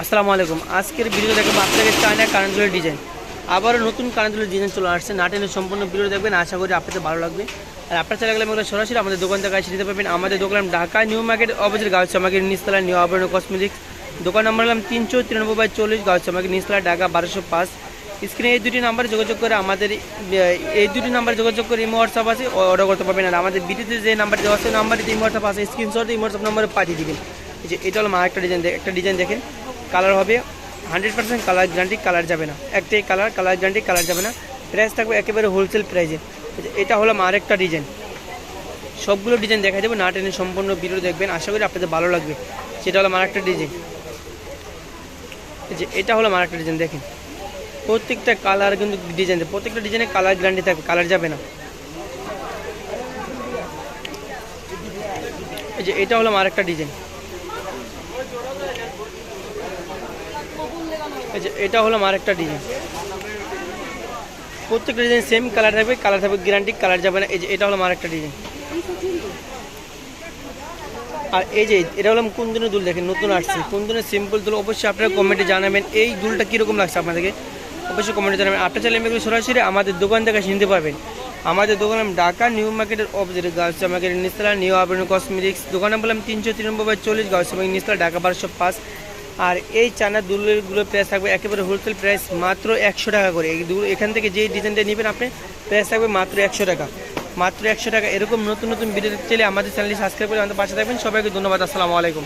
আসসালামু আলাইকুম। আজকের ভিডিও দেখবেন আপনাদের চায়না কারেন্টগুলোর ডিজাইন। আবারও নতুন কারেন্টগুলোর ডিজাইন চলে আসছে। না টেনে সম্পূর্ণ ভিডিও দেখবেন, আশা করি আপনাদের ভালো লাগবে। আর আপনার চাইলে গেলে আমরা সরাসরি আমাদের দোকান থেকে এসে নিতে পারবেন। আমাদের দোকান Dhaka new market opposite Gausia market নিচতলা নিউ আবরণ কসমেটিক্স। দোকান নাম্বার হলাম 393/40 গাউসিয়া মার্কেট নিচতলা ঢাকা 1205। স্ক্রিনে এই দুটি নাম্বারে যোগাযোগ করে ইমো হোয়াটসঅ্যাপ আছে, অর্ডার করতে পারবেন। আর আমাদের ভিডিওতে যে নাম্বারটি দেওয়া আছে নাম্বারটিতে ইমো হোয়াটসঅ্যাপ আছে, স্ক্রিনশট ইমো হোয়াটসঅ্যাপ নাম্বারে পাঠিয়ে দিবেন। যে এটা হলো একটা ডিজাইন দেখেন, কালার হবে 100% কালার গ্যারান্টি, কালার যাবে না। একটাই কালার গ্যারান্টি, কালার যাবে না। প্রাইস থাকবে একেবারে হোলসেল প্রাইসে। এটা হলো আরেকটা ডিজাইন। সবগুলো ডিজাইন দেখা যাবে, না টেনে সম্পূর্ণ ভিডিও দেখবেন, আশা করি আপনাদের ভালো লাগবে। সেটা হলো আরেকটা ডিজাইন। যে এটা হলো আরেকটা ডিজাইন দেখেন, প্রত্যেকটা কালার কিন্তু ডিজাইন, প্রত্যেকটা ডিজাইনে কালার গ্যারান্টি থাকবে, কালার যাবে না। যে এটা হলো আরেকটা ডিজাইন। এটা হলো আরেকটা ডিজাইন। প্রত্যেকটা ডিজাইন সেম কালার থাকবে গ্যারান্টি, কালার যাবে না। এটা হলো আরেকটা ডিজাইন। আর এটা হলো কুন্দনের দুল দেখেন, নতুন আসছে কুন্দনের সিম্পল দুল। অবশ্যই আপনারা কমেন্টে জানাবেন এই দুলটা কীরকম লাগছে আপনাদেরকে, অবশ্যই কমেন্টে জানাবেন। আপনার চাইলে এগুলো সরাসরি আমাদের দোকান থেকে কিনতে পারবেন। আমাদের দোকান ঢাকা নিউ মার্কেটের অপোজিট গাউসিয়া মার্কেটের নিচতলা নিউ আবরণ কসমেটিক্স। দোকান নাম বললাম 393/40 গাউসিয়া মার্কেট নিচতলা ঢাকা 1205। আর এই চায়না দুলগুলোর প্রাইস থাকবে একেবারে হোলসেল প্রাইস মাত্র 100 টাকা করে। এখান থেকে যে ডিজাইনটা নেবেন আপনি, প্রাইস থাকবে মাত্র 100 টাকা, মাত্র 100 টাকা। এরকম নতুন নতুন ভিডিও চাইলে আমাদের চ্যানেলটি সাবস্ক্রাইব করে আমাদের পাশে থাকবেন। সবাইকে ধন্যবাদ। আসসালামু আলাইকুম।